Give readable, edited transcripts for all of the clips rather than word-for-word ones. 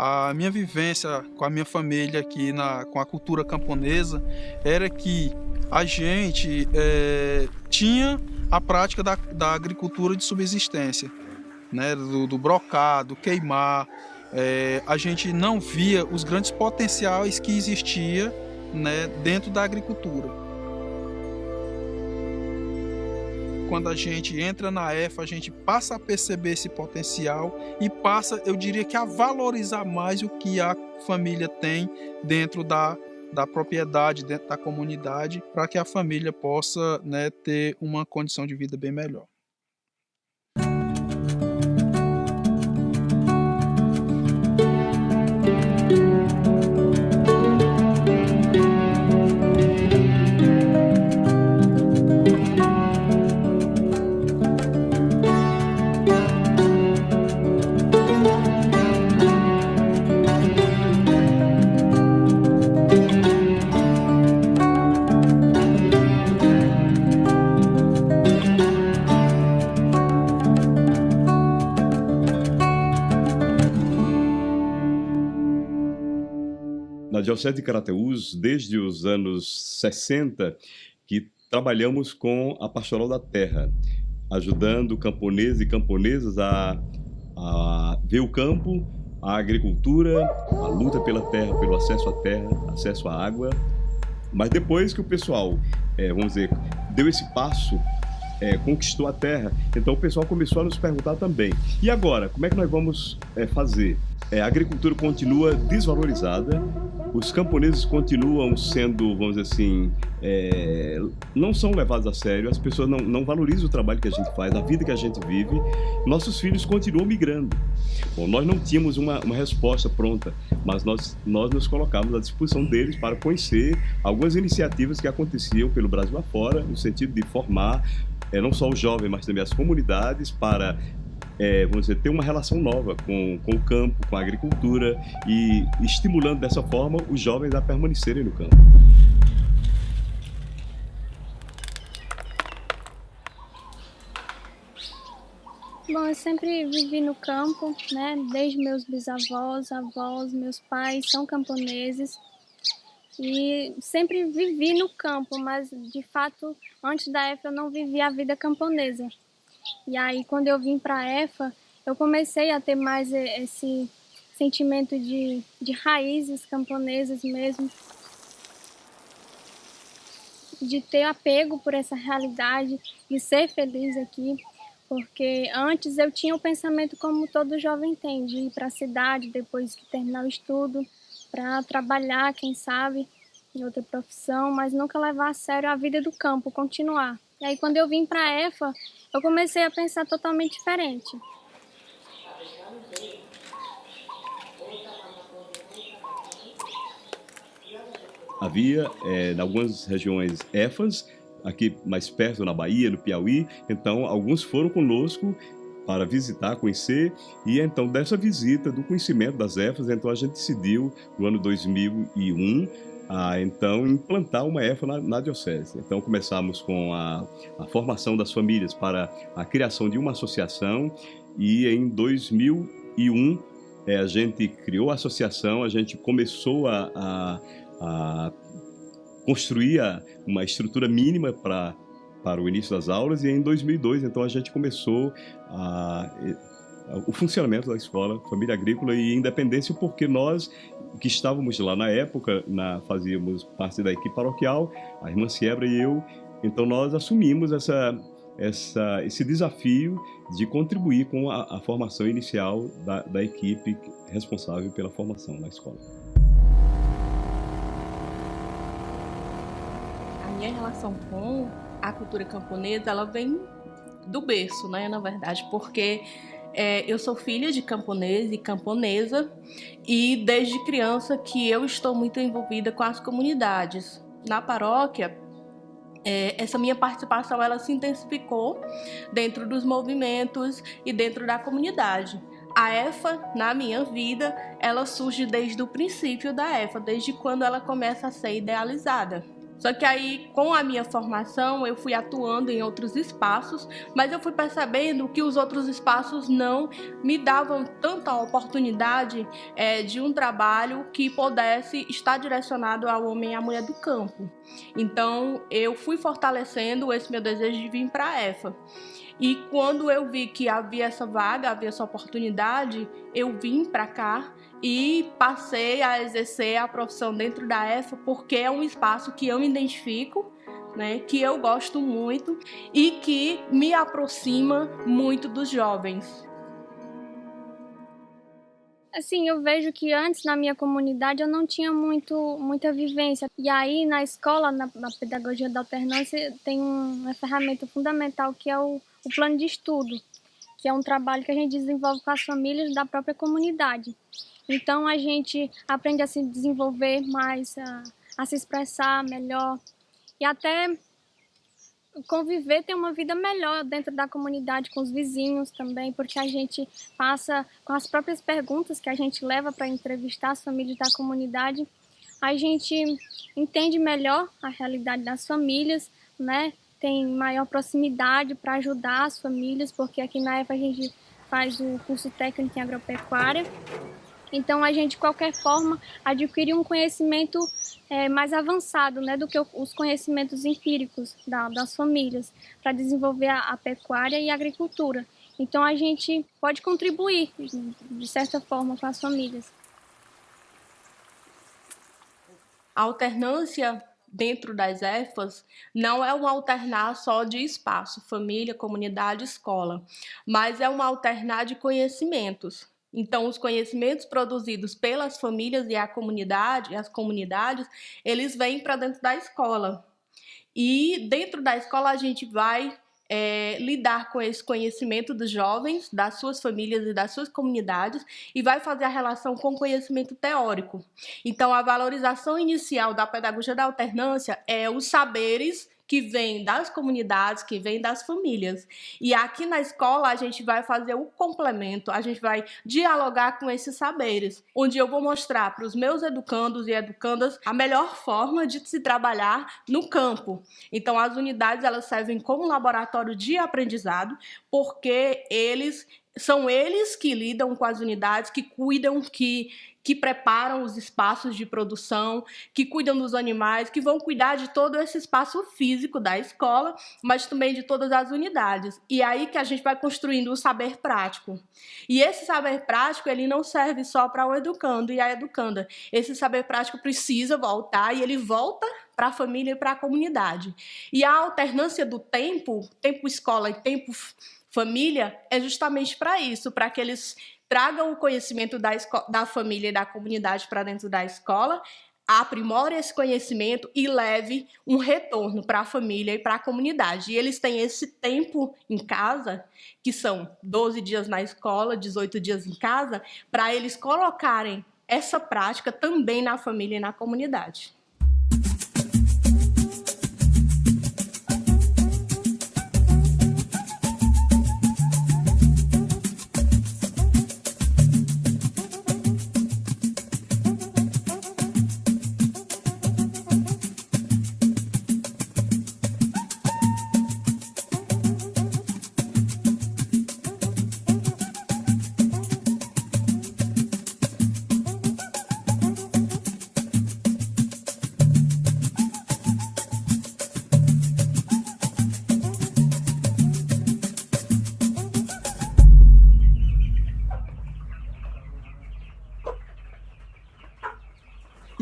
A minha vivência com a minha família aqui com a cultura camponesa era que a gente tinha a prática da agricultura de subsistência, né, do brocado, queimar. A gente não via os grandes potenciais que existia, né, dentro da agricultura. Quando a gente entra na EFA, a gente passa a perceber esse potencial e passa, eu diria que a valorizar mais o que a família tem dentro da propriedade, dentro da comunidade, para que a família possa, né, ter uma condição de vida bem melhor. Na Diocese de Carateús, desde os anos 60, que trabalhamos com a Pastoral da Terra, ajudando camponeses e camponesas a ver o campo, a agricultura, a luta pela terra, pelo acesso à terra, acesso à água. Mas depois que o pessoal, vamos dizer, deu esse passo, conquistou a terra, então o pessoal começou a nos perguntar também: e agora, como é que nós vamos fazer? A agricultura continua desvalorizada, os camponeses continuam sendo, vamos dizer assim, não são levados a sério, as pessoas não valorizam o trabalho que a gente faz, a vida que a gente vive, nossos filhos continuam migrando. Bom, nós não tínhamos uma resposta pronta, mas nós nos colocamos à disposição deles para conhecer algumas iniciativas que aconteciam pelo Brasil afora, no sentido de formar não só os jovens, mas também as comunidades para vamos dizer, ter uma relação nova com o campo, com a agricultura e estimulando dessa forma os jovens a permanecerem no campo. Bom, eu sempre vivi no campo, né? Desde meus bisavós, avós, meus pais são camponeses e sempre vivi no campo, mas de fato, antes da EFA eu não vivia a vida camponesa. E aí, quando eu vim para a EFA, eu comecei a ter mais esse sentimento de raízes camponesas mesmo, de ter apego por essa realidade, de ser feliz aqui, porque antes eu tinha o pensamento como todo jovem tem, de ir para a cidade depois que terminar o estudo, para trabalhar, quem sabe, em outra profissão, mas nunca levar a sério a vida do campo, continuar. E aí, quando eu vim para a EFA, eu comecei a pensar totalmente diferente. Havia, em algumas regiões, EFAs, aqui mais perto, na Bahia, no Piauí, então alguns foram conosco para visitar, conhecer, e então dessa visita, do conhecimento das EFAs, então a gente decidiu, no ano 2001, então implantar uma EFA na Diocese. Então começamos com a formação das famílias para a criação de uma associação e em 2001 a gente criou a associação, a gente começou a construir uma estrutura mínima para o início das aulas, e em 2002 então a gente começou o funcionamento da escola Família Agrícola e Independência, porque nós que estávamos lá na época, fazíamos parte da equipe paroquial, a irmã Siebra e eu, então nós assumimos esse desafio de contribuir com a formação inicial da equipe responsável pela formação na escola. A minha relação com a cultura camponesa, ela vem do berço, né, na verdade, porque eu sou filha de camponês e camponesa, e desde criança que eu estou muito envolvida com as comunidades. Na paróquia, essa minha participação ela se intensificou dentro dos movimentos e dentro da comunidade. A EFA, na minha vida, ela surge desde o princípio da EFA, desde quando ela começa a ser idealizada. Só que aí, com a minha formação, eu fui atuando em outros espaços, mas eu fui percebendo que os outros espaços não me davam tanta oportunidade de um trabalho que pudesse estar direcionado ao homem e à mulher do campo. Então, eu fui fortalecendo esse meu desejo de vir para a EFA. E quando eu vi que havia essa vaga, havia essa oportunidade, eu vim para cá e passei a exercer a profissão dentro da EFA, porque é um espaço que eu me identifico, né, que eu gosto muito e que me aproxima muito dos jovens. Assim, eu vejo que antes na minha comunidade eu não tinha muita vivência. E aí na escola, na pedagogia da alternância, tem uma ferramenta fundamental que é o plano de estudo, que é um trabalho que a gente desenvolve com as famílias da própria comunidade. Então a gente aprende a se desenvolver mais, a se expressar melhor e até conviver, ter uma vida melhor dentro da comunidade, com os vizinhos também, porque a gente passa, com as próprias perguntas que a gente leva para entrevistar as famílias da comunidade, a gente entende melhor a realidade das famílias, né? Tem maior proximidade para ajudar as famílias, porque aqui na EFA a gente faz o curso técnico em agropecuária. Então, a gente, de qualquer forma, adquire um conhecimento mais avançado, né, do que os conhecimentos empíricos das famílias, para desenvolver a pecuária e a agricultura. Então, a gente pode contribuir, de certa forma, com as famílias. A alternância dentro das EFAs não é um alternar só de espaço, família, comunidade, escola, mas é um alternar de conhecimentos. Então, os conhecimentos produzidos pelas famílias e as comunidades, eles vêm para dentro da escola. E dentro da escola a gente vai lidar com esse conhecimento dos jovens, das suas famílias e das suas comunidades, e vai fazer a relação com o conhecimento teórico. Então, a valorização inicial da pedagogia da alternância é os saberes que vem das comunidades, que vem das famílias. E aqui na escola a gente vai fazer o complemento, a gente vai dialogar com esses saberes, onde eu vou mostrar para os meus educandos e educandas a melhor forma de se trabalhar no campo. Então as unidades elas servem como laboratório de aprendizado, porque são eles que lidam com as unidades, que cuidam, que preparam os espaços de produção, que cuidam dos animais, que vão cuidar de todo esse espaço físico da escola, mas também de todas as unidades. E é aí que a gente vai construindo o saber prático. E esse saber prático, ele não serve só para o educando e a educanda. Esse saber prático precisa voltar e ele volta para a família e para a comunidade. E a alternância do tempo escola e tempo família, é justamente para isso, para que eles tragam o conhecimento da família e da comunidade para dentro da escola, aprimore esse conhecimento e leve um retorno para a família e para a comunidade. E eles têm esse tempo em casa, que são 12 dias na escola, 18 dias em casa, para eles colocarem essa prática também na família e na comunidade.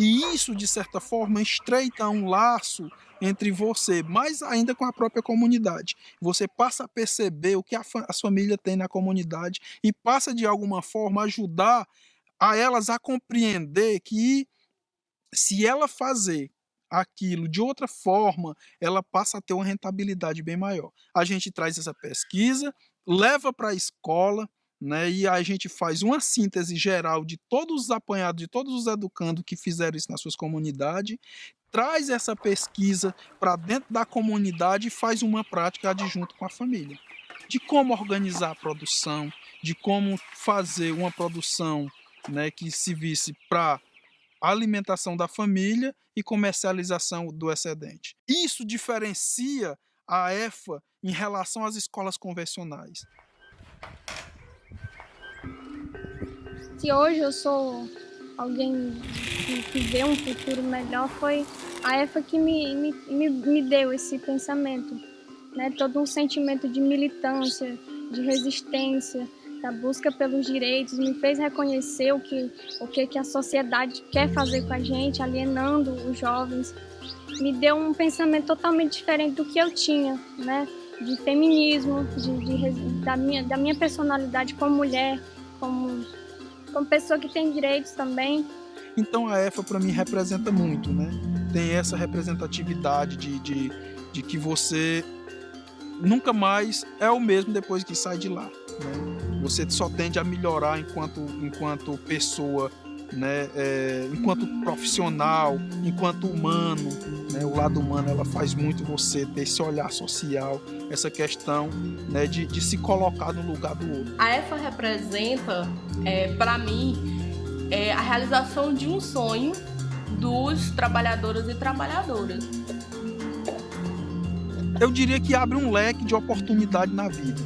E isso, de certa forma, estreita um laço entre você, mais ainda com a própria comunidade. Você passa a perceber o que as famílias têm na comunidade e passa, de alguma forma, a ajudar a elas a compreender que, se ela fazer aquilo de outra forma, ela passa a ter uma rentabilidade bem maior. A gente traz essa pesquisa, leva para a escola, né, e a gente faz uma síntese geral de todos os apanhados, de todos os educandos que fizeram isso nas suas comunidades, traz essa pesquisa para dentro da comunidade e faz uma prática adjunto com a família. De como organizar a produção, de como fazer uma produção, né, que se visse para alimentação da família e comercialização do excedente. Isso diferencia a EFA em relação às escolas convencionais. Se hoje eu sou alguém que vê um futuro melhor, foi a EFA que me deu esse pensamento, né? Todo um sentimento de militância, de resistência, da busca pelos direitos, me fez reconhecer o que a sociedade quer fazer com a gente, alienando os jovens. Me deu um pensamento totalmente diferente do que eu tinha, né? De feminismo, da minha personalidade como mulher, como pessoa que tem direitos também. Então a EFA para mim representa muito, né? Tem essa representatividade de que você nunca mais é o mesmo depois que sai de lá, né? Você só tende a melhorar enquanto pessoa, né? Enquanto profissional, enquanto humano, né? O lado humano ela faz muito você ter esse olhar social, essa questão, né? de se colocar no lugar do outro. A EFA representa, para mim, a realização de um sonho dos trabalhadores e trabalhadoras. Eu diria que abre um leque de oportunidade na vida.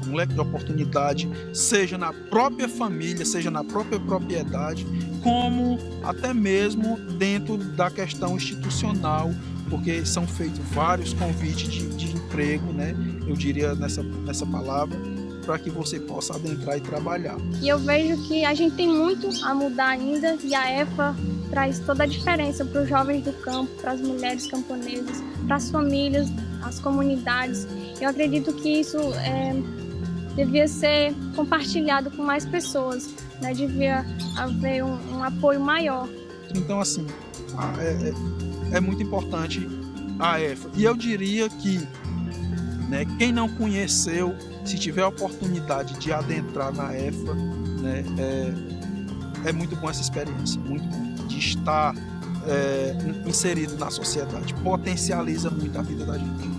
Um leque de oportunidade, seja na própria família, seja na própria propriedade, como até mesmo dentro da questão institucional, porque são feitos vários convites de emprego, né? Eu diria nessa palavra, para que você possa adentrar e trabalhar. E eu vejo que a gente tem muito a mudar ainda, e a EFA traz toda a diferença para os jovens do campo, para as mulheres camponesas, para as famílias, as comunidades. Eu acredito que isso devia ser compartilhado com mais pessoas, né? Devia haver um apoio maior. Então, assim, é muito importante a EFA. E eu diria que, né, quem não conheceu, se tiver a oportunidade de adentrar na EFA, né, é muito bom essa experiência, muito bom, de estar inserido na sociedade. Potencializa muito a vida da gente.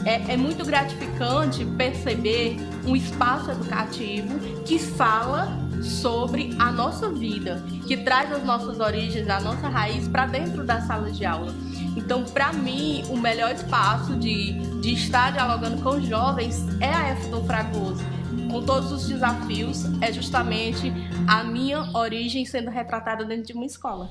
É muito gratificante perceber um espaço educativo que fala sobre a nossa vida, que traz as nossas origens, a nossa raiz para dentro da sala de aula. Então, para mim, o melhor espaço de estar dialogando com os jovens é a EFA Dom Fragoso. Com todos os desafios, é justamente a minha origem sendo retratada dentro de uma escola.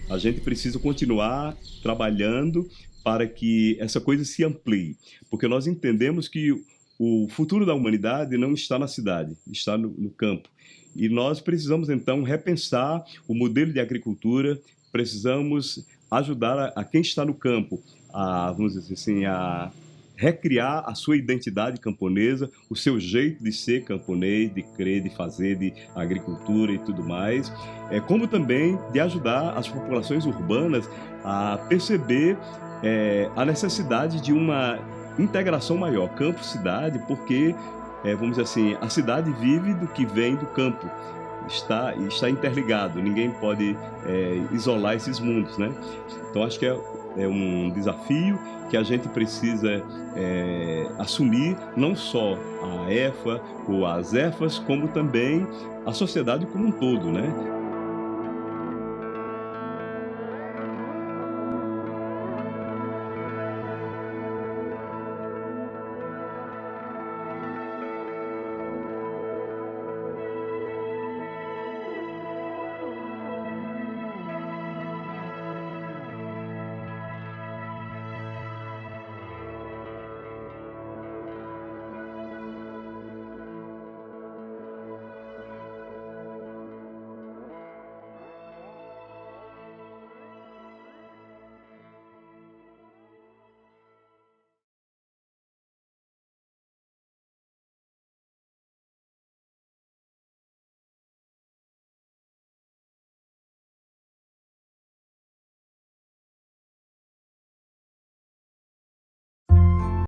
A gente precisa continuar trabalhando para que essa coisa se amplie, porque nós entendemos que o futuro da humanidade não está na cidade, está no campo. E nós precisamos, então, repensar o modelo de agricultura, precisamos ajudar a quem está no campo, vamos dizer assim, a recriar a sua identidade camponesa, o seu jeito de ser camponês, de crer, de fazer, de agricultura e tudo mais, como também de ajudar as populações urbanas a perceber a necessidade de uma integração maior, campo-cidade, porque, vamos dizer assim, a cidade vive do que vem do campo, está interligado, ninguém pode isolar esses mundos, né? Então, acho que é um desafio que a gente precisa assumir, não só a EFA ou as EFAs, como também a sociedade como um todo, né?